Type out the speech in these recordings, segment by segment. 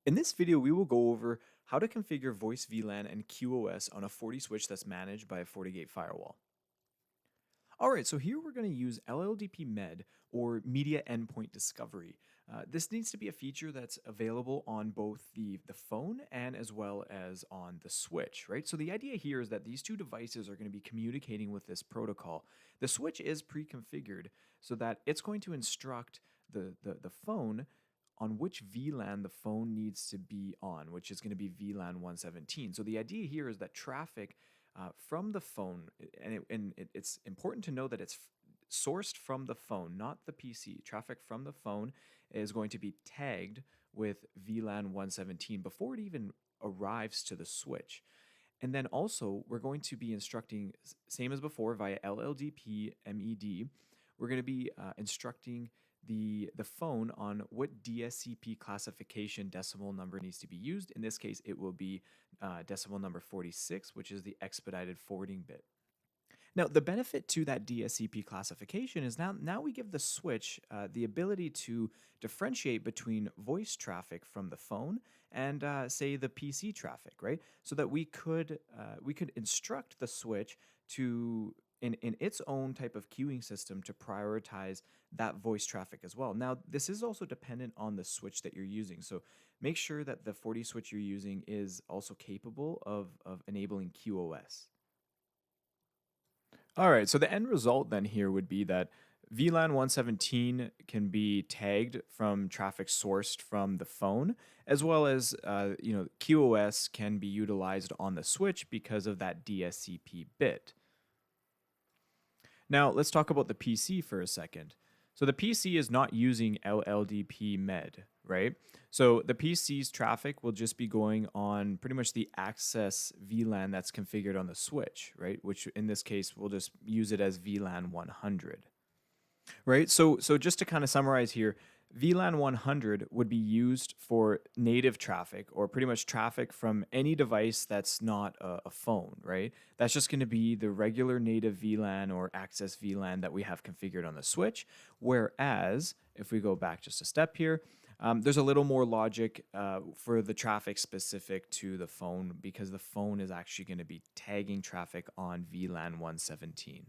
In this video, we will go over how to configure voice VLAN and QoS on a FortiSwitch that's managed by a FortiGate firewall. All right, so here we're going to use LLDP-MED or Media Endpoint Discovery. This needs to be a feature that's available on both the phone and as well as on the switch, right? So the idea here is that these two devices are going to be communicating with this protocol. The switch is pre-configured so that it's going to instruct the phone on which VLAN the phone needs to be on, which is going to be VLAN 117. So the idea here is that traffic from the phone, it's important to know that it's sourced from the phone, not the PC. Traffic from the phone is going to be tagged with VLAN 117 before it even arrives to the switch. And then also, we're going to be instructing, same as before, via LLDP-MED, we're going to be instructing the phone on what DSCP classification decimal number needs to be used. In this case, it will be decimal number 46, which is the expedited forwarding bit. Now, the benefit to that DSCP classification is now we give the switch the ability to differentiate between voice traffic from the phone and say the PC traffic, right? So that we could instruct the switch to in its own type of queuing system to prioritize that voice traffic as well. Now, this is also dependent on the switch that you're using. So make sure that the FortiSwitch you're using is also capable of enabling QoS. All right, so the end result then here would be that VLAN 117 can be tagged from traffic sourced from the phone, as well as QoS can be utilized on the switch because of that DSCP bit. Now let's talk about the PC for a second. So the PC is not using LLDP-MED, right? So the PC's traffic will just be going on pretty much the access VLAN that's configured on the switch, right? Which in this case, we'll just use it as VLAN 100, right? So just to kind of summarize here, VLAN 100 would be used for native traffic or pretty much traffic from any device that's not a phone, right? That's just going to be the regular native VLAN or access VLAN that we have configured on the switch. Whereas if we go back just a step here, there's a little more logic for the traffic specific to the phone because the phone is actually going to be tagging traffic on VLAN 117.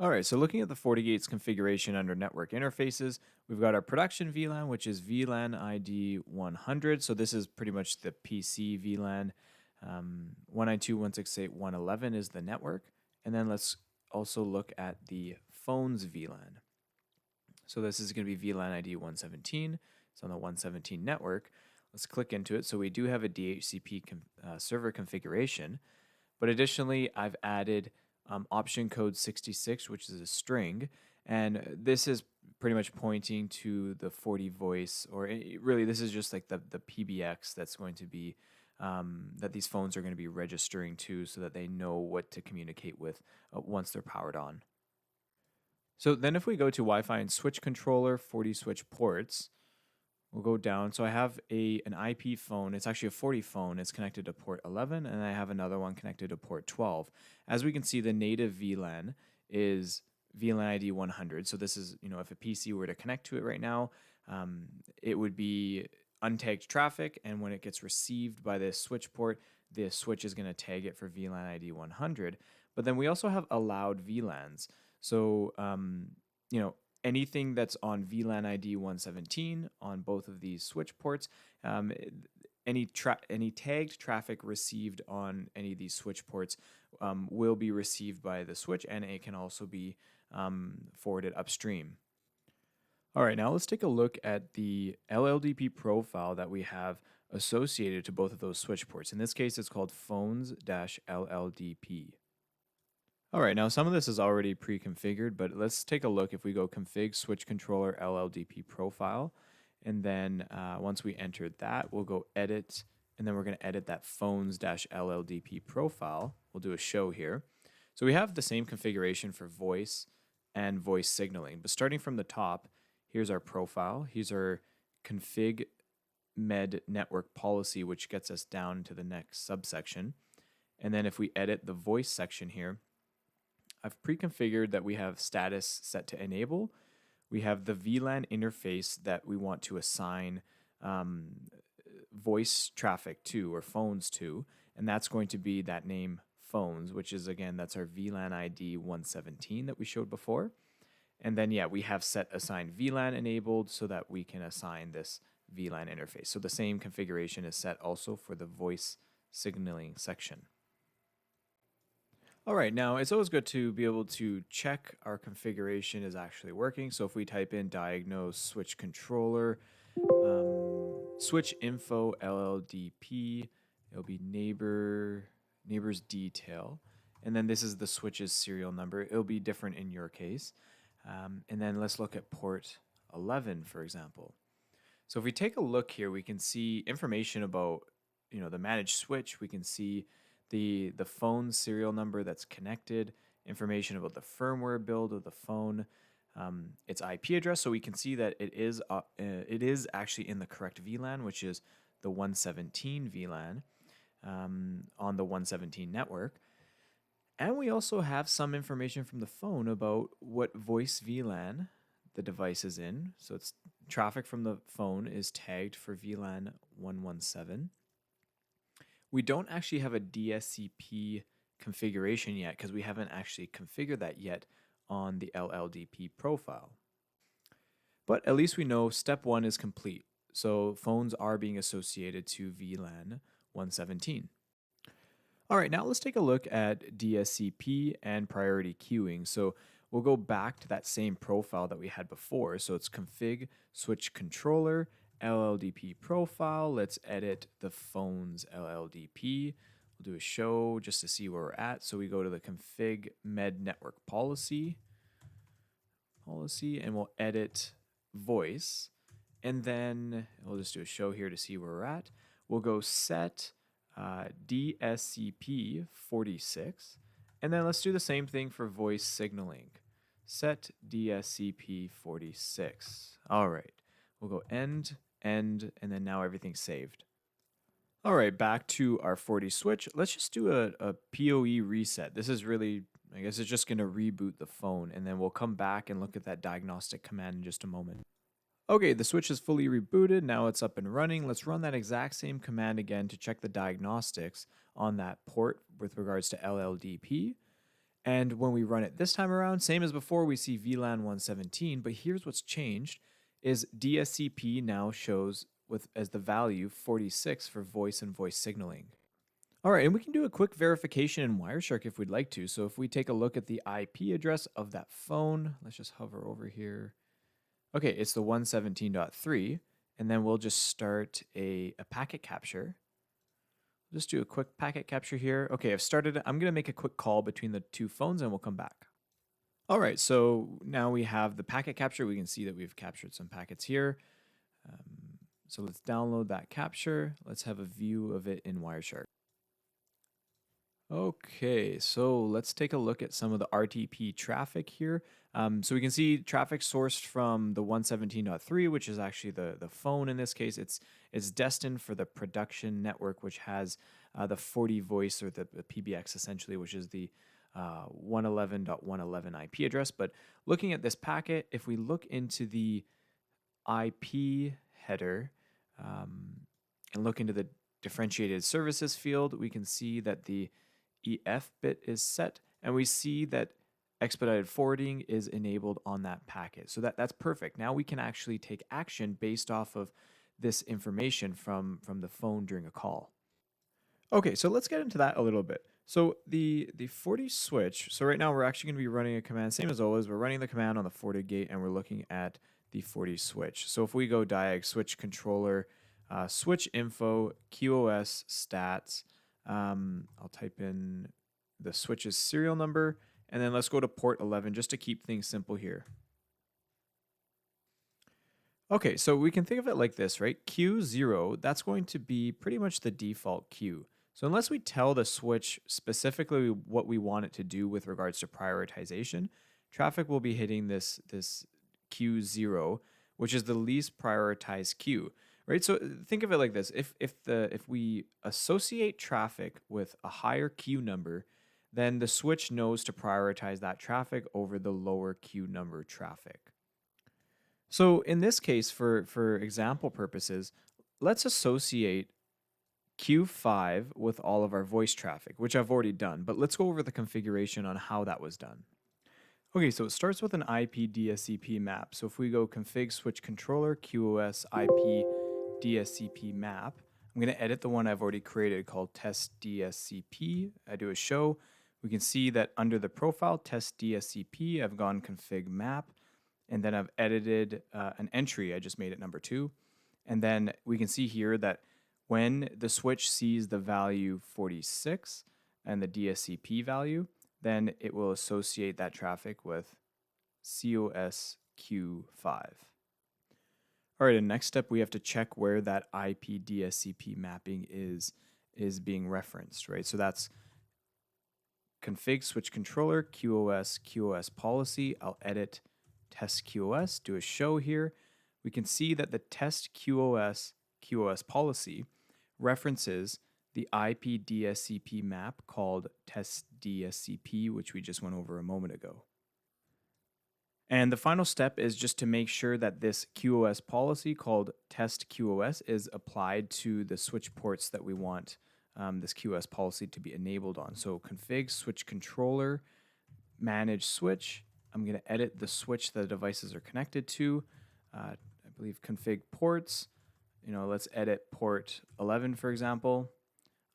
All right, so looking at the FortiGate's configuration under network interfaces, we've got our production VLAN, which is VLAN ID 100. So this is pretty much the PC VLAN. 192.168.111 is the network. And then let's also look at the phone's VLAN. So this is going to be VLAN ID 117. It's on the 117 network. Let's click into it. So we do have a DHCP server configuration. But additionally, I've added option code 66, which is a string. And this is pretty much pointing to the FortiVoice, or really this is just like the PBX that's going to be, that these phones are going to be registering to so that they know what to communicate with once they're powered on. So then if we go to Wi-Fi and switch controller, FortiSwitch ports, we'll go down. So I have an IP phone. It's actually a FortiFone. It's connected to port 11, and I have another one connected to port 12. As we can see, the native VLAN is VLAN ID 100. So this is, if a PC were to connect to it right now, it would be untagged traffic, and when it gets received by the switch port, the switch is going to tag it for VLAN ID 100. But then we also have allowed VLANs. So, anything that's on VLAN ID 117 on both of these switch ports, any tagged traffic received on any of these switch ports will be received by the switch, and it can also be forwarded upstream. All right, now let's take a look at the LLDP profile that we have associated to both of those switch ports. In this case, it's called phones-LLDP. All right, now some of this is already pre-configured, but let's take a look. If we go config switch controller LLDP profile, and then once we entered that, we'll go edit, and then we're going to edit that phones-LLDP profile. We'll do a show here. So we have the same configuration for voice and voice signaling, but starting from the top, here's our profile. Here's our config med network policy, which gets us down to the next subsection. And then if we edit the voice section here, I've pre-configured that we have status set to enable. We have the VLAN interface that we want to assign voice traffic to, or phones to, and that's going to be that name phones, which is, again, that's our VLAN ID 117 that we showed before. And then, yeah, we have set assign VLAN enabled so that we can assign this VLAN interface. So the same configuration is set also for the voice signaling section. All right, now it's always good to be able to check our configuration is actually working. So if we type in diagnose switch controller, switch info LLDP, it'll be neighbor's detail. And then this is the switch's serial number. It'll be different in your case. And then let's look at port 11, for example. So if we take a look here, we can see information about, the managed switch. We can see the phone serial number that's connected, information about the firmware build of the phone, its IP address. So we can see that it is actually in the correct VLAN, which is the 117 VLAN on the 117 network. And we also have some information from the phone about what voice VLAN the device is in. So it's traffic from the phone is tagged for VLAN 117. We don't actually have a DSCP configuration yet because we haven't actually configured that yet on the LLDP profile. But at least we know step 1 is complete. So phones are being associated to VLAN 117. All right, now let's take a look at DSCP and priority queuing. So we'll go back to that same profile that we had before. So it's config switch controller, LLDP profile. Let's edit the phone's LLDP. We'll do a show just to see where we're at. So we go to the config med network policy, and we'll edit voice. And then we'll just do a show here to see where we're at. We'll go set DSCP 46. And then let's do the same thing for voice signaling. Set DSCP 46. All right. We'll go end, and then now everything's saved. All right, back to our FortiSwitch. Let's just do a PoE reset. This is really, I guess it's just going to reboot the phone, and then we'll come back and look at that diagnostic command in just a moment. Okay, the switch is fully rebooted. Now it's up and running. Let's run that exact same command again to check the diagnostics on that port with regards to LLDP. And when we run it this time around, same as before, we see VLAN 117, but here's what's changed is DSCP now shows as the value 46 for voice and voice signaling. All right, and we can do a quick verification in WireShark if we'd like to. So if we take a look at the IP address of that phone, let's just hover over here. Okay, it's the 117.3, and then we'll just start a packet capture. Just do a quick packet capture here. Okay, I've started it. I'm going to make a quick call between the two phones, and we'll come back. All right, so now we have the packet capture. We can see that we've captured some packets here. So let's download that capture. Let's have a view of it in WireShark. Okay, so let's take a look at some of the RTP traffic here. So we can see traffic sourced from the 117.3, which is actually the phone in this case. It's destined for the production network, which has the FortiVoice, or the PBX essentially, which is the 111.111 IP address. But looking at this packet, if we look into the IP header and look into the differentiated services field, we can see that the EF bit is set, and we see that expedited forwarding is enabled on that packet. So that's perfect. Now we can actually take action based off of this information from the phone during a call. Okay, so let's get into that a little bit. So the FortiSwitch, so right now we're actually going to be running a command, same as always, we're running the command on the FortiGate, and we're looking at the FortiSwitch. So if we go diag switch controller, switch info, QoS stats, I'll type in the switch's serial number, and then let's go to port 11 just to keep things simple here. Okay, so we can think of it like this, right? Q0, that's going to be pretty much the default queue. So unless we tell the switch specifically what we want it to do with regards to prioritization, traffic will be hitting this Q0, which is the least prioritized queue. Right, so think of it like this: if we associate traffic with a higher queue number, then the switch knows to prioritize that traffic over the lower queue number traffic. So in this case, for example purposes, let's associate Q5 with all of our voice traffic, which I've already done, but let's go over the configuration on how that was done. Okay, so it starts with an IP DSCP map. So if we go config switch controller QoS IP DSCP map, I'm going to edit the one I've already created called test DSCP. I do a show. We can see that under the profile test DSCP, I've gone config map, and then I've edited an entry. I just made it number 2. And then we can see here that when the switch sees the value 46 and the DSCP value, then it will associate that traffic with QoS Q5. All right, and next step, we have to check where that IP DSCP mapping is being referenced, right? So that's config switch controller, QoS policy. I'll edit test QoS, do a show here. We can see that the test QoS policy references the IP DSCP map called test DSCP, which we just went over a moment ago. And the final step is just to make sure that this QoS policy called test QoS is applied to the switch ports that we want this QoS policy to be enabled on. So config switch controller, manage switch. I'm going to edit the switch the devices are connected to. I believe config ports. Let's edit port 11, for example.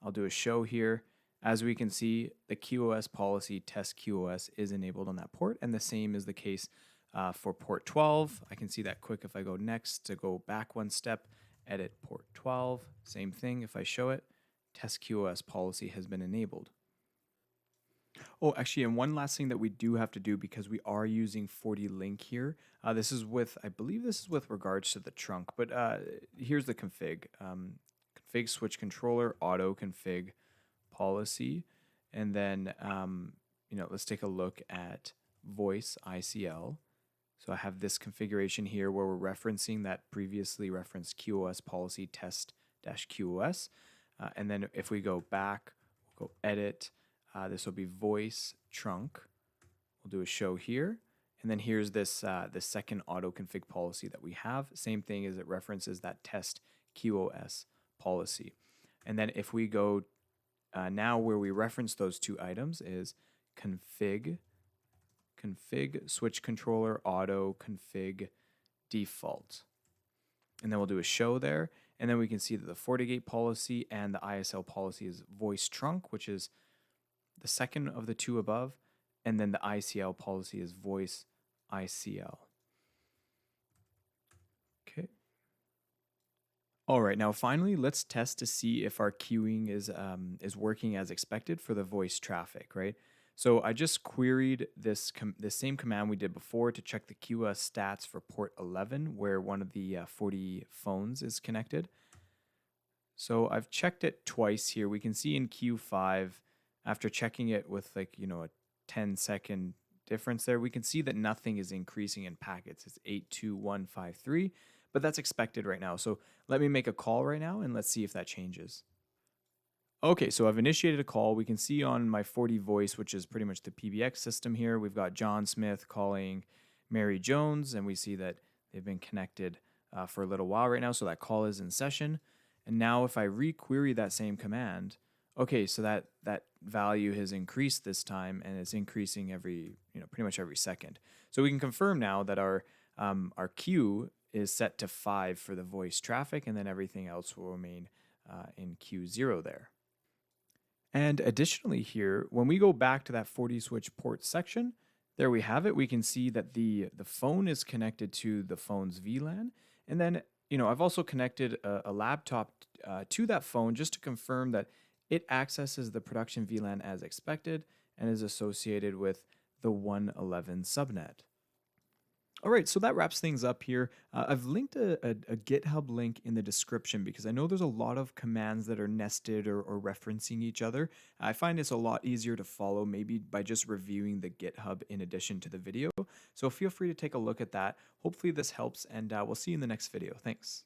I'll do a show here. As we can see, the QoS policy test QoS is enabled on that port, and the same is the case for port 12. I can see that quick if I go next to go back one step, edit port 12. Same thing if I show it. Test QoS policy has been enabled. Oh, actually, and one last thing that we do have to do because we are using FortiLink here. This is with, I believe this is with regards to the trunk, but here's the config. Config switch controller, auto config policy. And then, let's take a look at voice ICL. So I have this configuration here where we're referencing that previously referenced QoS policy test-QoS. And then if we go back, we'll go edit. This will be voice trunk. We'll do a show here. And then here's this the second auto config policy that we have. Same thing as it references that test QoS policy. And then if we go now where we reference those two items is config switch controller auto config default. And then we'll do a show there. And then we can see that the FortiGate policy and the ISL policy is voice trunk, which is the second of the two above. And then the ICL policy is voice ICL. Okay. All right, now finally, let's test to see if our queuing is working as expected for the voice traffic, right? So I just queried this same command we did before to check the QoS stats for port 11, where one of the FortiPhones is connected. So I've checked it twice here. We can see in Q5, after checking it with a 10-second difference there, we can see that nothing is increasing in packets. It's 82153. But that's expected right now. So let me make a call right now and let's see if that changes. Okay, so I've initiated a call. We can see on my FortiVoice, which is pretty much the PBX system here, we've got John Smith calling Mary Jones, and we see that they've been connected for a little while right now. So that call is in session. And now if I requery that same command, okay, so that value has increased this time, and it's increasing pretty much every second. So we can confirm now that our queue is set to 5 for the voice traffic, and then everything else will remain in Q0 there. And additionally here, when we go back to that FortiSwitch port section, there we have it. We can see that the phone is connected to the phone's VLAN. And then, I've also connected a laptop to that phone just to confirm that it accesses the production VLAN as expected and is associated with the 111 subnet. All right, so that wraps things up here. I've linked a GitHub link in the description because I know there's a lot of commands that are nested or referencing each other. I find it's a lot easier to follow maybe by just reviewing the GitHub in addition to the video. So feel free to take a look at that. Hopefully this helps, and we'll see you in the next video. Thanks.